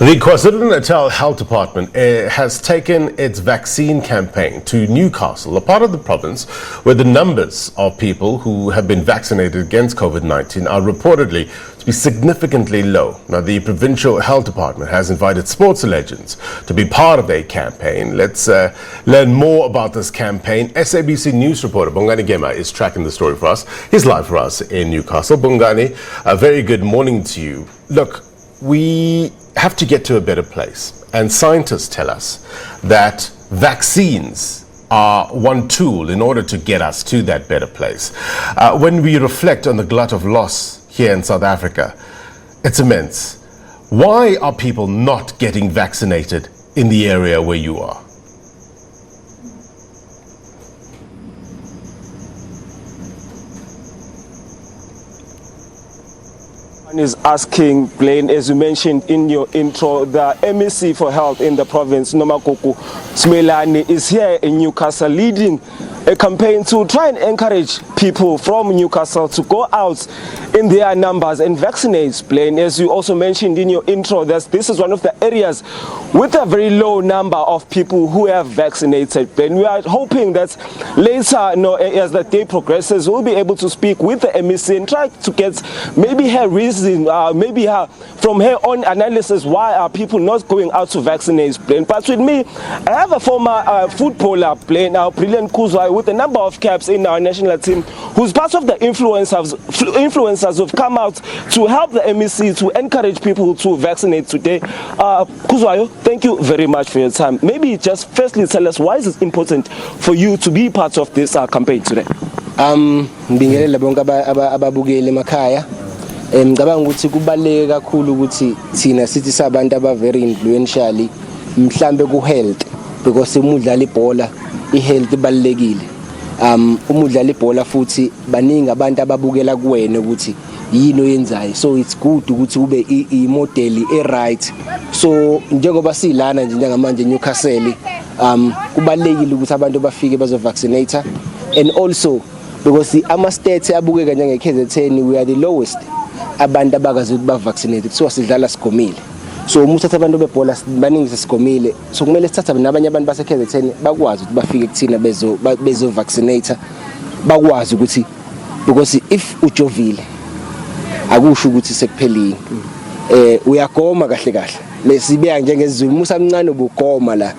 The KwaZulu-Natal Health Department has taken its vaccine campaign to Newcastle, a part of the province where the numbers of people who have been vaccinated against COVID-19 are reportedly to be significantly low. Now, the provincial health department has invited sports legends to be part of their campaign. Let's learn more about this campaign. SABC news reporter Bongani Gema is tracking the story for us. He's live for us in Newcastle. Bongani, a very good morning to you. Look, we have to get to a better place, and scientists tell us that vaccines are one tool in order to get us to that better place. When we reflect on the glut of loss here in South Africa, it's immense. Why are people not getting vaccinated in the area where you are? Is asking, Blaine, as you mentioned in your intro, the MEC for Health in the province, Nomakuku Smelani, is here in Newcastle leading a campaign to try and encourage people from Newcastle to go out in their numbers and vaccinate. Blaine, as you also mentioned in your intro, this is one of the areas with a very low number of people who have vaccinated. Blaine, we are hoping that later, as the day progresses, we'll be able to speak with the MEC and try to get maybe her reason, maybe from her own analysis, why are people not going out to vaccinate. Blaine, but with me, I have a former footballer, Blaine, brilliant Kuzwa, with a number of caps in our national team, who's part of the influencers who've come out to help the MEC to encourage people to vaccinate today. Kuzwayo, thank you very much for your time. Maybe just firstly tell us, why is it important for you to be part of this campaign today? Ngibingelela bonke ababukeli emakhaya. Ngicabanga ukuthi kubaleke kakhulu ukuthi thina sithi sabantu aba very influentially mhlambe ku health, because umudlala ibhola i-health ibalekile. Umudlala ibhola futhi baningi abantu ababukela kuwena ukuthi yini oyenzayo, so it's good ukuthi ube i-model e-right. So njengoba silana nje njengamanje Newcastle, kubalekile ukuthi abantu bafike bazo vaccinate, and also because ama-stats abukeka njenge-KZN, we are the lowest abantu abakazi ukuthi ba vaccinated, so sidlala sigomile. So uma uthatha abantu bebhola baningi sesigomile, so kumele sithatha nabanye abantu base-KZN bakwazi ukuthi bafike kuthina bezo vaccinate, bakwazi ukuthi, because if ujovile akusho ukuthi sekuphelile. Uyagoma kahle kahle, lesibeka njengezizulu, musamncane ubugoma la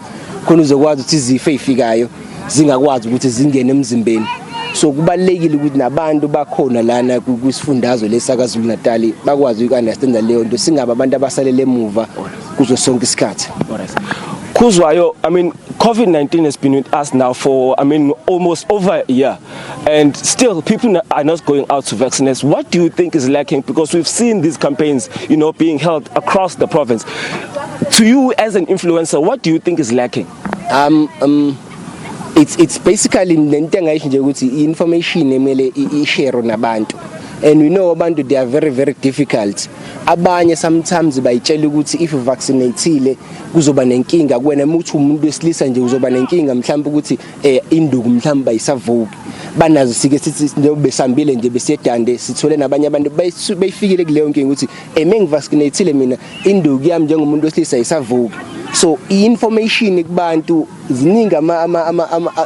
khona uzokwazi ukuthi izifo ezifikayo zingakwazi ukuthi zingene emzimbeni. So kubalekile ukuthi nabantu bakhona lana kwisifundazwe lesakwaZulu-Natal bakwazi uku-understand leyo nto, singaba abantu abasalele emuva kuzo sonke isikhathi. Kuzwayo, I mean, COVID-19 has been with us now for, almost over a year, and still people are not going out to vaccinate. What do you think is lacking? Because we've seen these campaigns, being held across the province. To you as an influencer, what do you think is lacking? It's basically nento engayisho nje ukuthi information emele i-share nabantu, and we know abantu they are very very difficult. Abanye sometimes bayitshela ukuthi if vaccinateile kuzoba nenkinga kuwena, umuntu umuntu wesilisa nje uzoba nenkinga mhlawumbe ukuthi induku mhlawumbe bayisavuki, banazo sike sithi njengoba besambile nje besedande sithole nabanye abantu bayifikile kuleyo nkinga ukuthi mengivaccinateile mina induku yami njengomuntu wesilisa ayisavuki. So i-information kubantu ziningi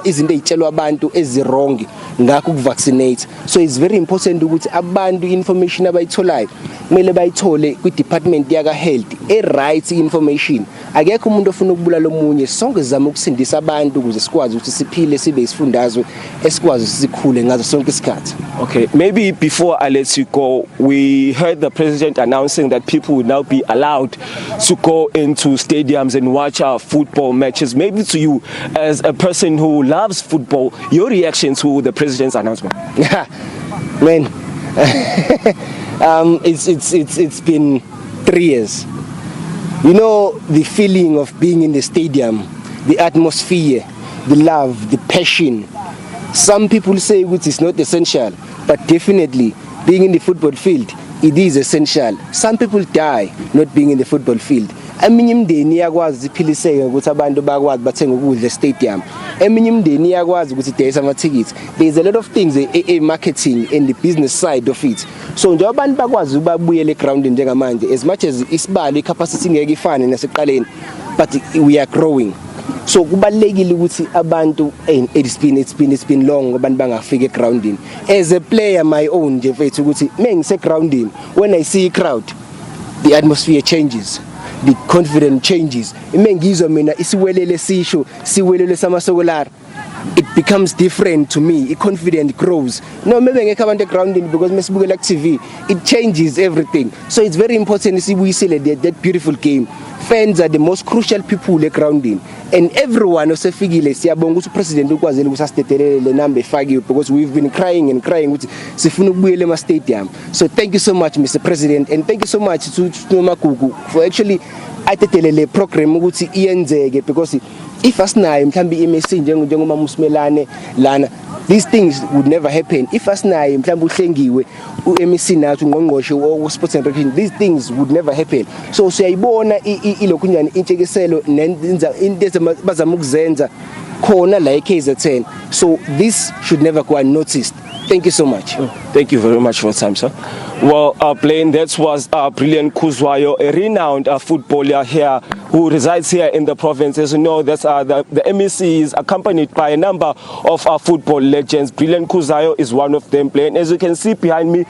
izinto ezitshelwa abantu ezirong ngakho ukuvaccinate. So it's very important ukuthi abantu information abayitholayo kumele bayithole kwi-department yaka health e-right information. Akekho umuntu ofuna ukubulala omunye, sonke sizama ukusindisa abantu ukuze sikwazi ukuthi siphile sibe isifundazwe esikwazi sikhule ngazo sonke isikhathi. Okay, maybe before I let you go, we heard the president announcing that people will now be allowed to go into stadiums and watch our football matches. Maybe to you, as a person who loves football, your reaction to the president's announcement? Man, it's been 3 years. The feeling of being in the stadium, the atmosphere, the love, the passion. Some people say which is not essential, but definitely being in the football field, it is essential. Some people die not being in the football field. eminye imindeni iyakwazi iphiliseke ukuthi abantu bakwazi bathenga ukudla e-stadium, eminye imindeni iyakwazi ukuthi idayise amathikithi. There's a lot of things marketing and the business side of it. So nje abantu bakwazi ukubuyela egroundini njengamanje, as much as isibalo i-capacity ngeke ifane nasekuqaleni, but we are growing. So kubalekile ukuthi abantu it's been long abantu bangafika egroundini. As a player my own nje mfethu ukuthi mengise groundini, when I see a crowd, the atmosphere changes, the confidence changes. Imengizwa mina isiwelele sisho siwelele samasokolari, it becomes different to me. Confidence grows. No, maybe ngeke abantu egroundini because mesibukela ku TV, it changes everything. So it's very important sibuyisele that beautiful game. Fans are the most crucial people egroundini, and everyone osefikile siyabonga ukuthi upresident ukwazile ukusastetelele le number efakiwe because we've been crying ukuthi sifuna ukubuyela ema stadium. So thank you so much Mr President, and thank you so much to Nomagugu for actually atetelele program ukuthi iyenzeke, because if asinayo mhlambi iMSC njengoma Musimelane lana, these things would never happen. If asinayo mhlambi uhlengiwe uMSC nathi ungqongqoshe wo sports and recreation, these things would never happen. So siyayibona ilokhu njani intshelekiselo nenza into bazama ukuzenza khona la eKZN. So this should never go unnoticed. Thank you so much. Thank you very much for your time, sir. Well, Blaine, that was Brilliant Khuzwayo, a renowned footballer here who resides here in the province. As you know, that's the MEC is accompanied by a number of football legends. Brilliant Khuzwayo is one of them, Blaine. As you can see behind me,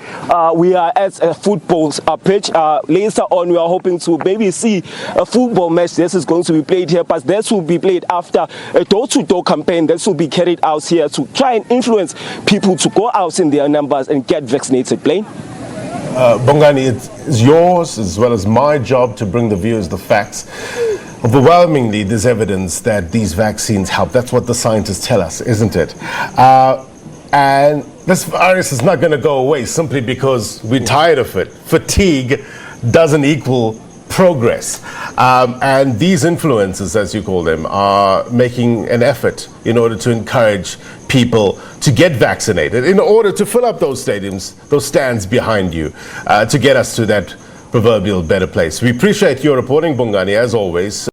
we are at a football pitch. Later on, we are hoping to maybe see a football match. This is going to be played here, but this will be played after a door-to-door campaign that will be carried out here to try and influence people to go out in their numbers and get vaccinated, Blaine. Bongani, it's yours as well as my job to bring the viewers the facts. Overwhelmingly, there's evidence that these vaccines help. That's what the scientists tell us, isn't it? And this virus is not going to go away simply because we're tired of it. Fatigue doesn't equal progress. And these influencers, as you call them, are making an effort in order to encourage people to get vaccinated, in order to fill up those stadiums, those stands behind you, to get us to that proverbial better place. We appreciate your reporting, Bongani, as always.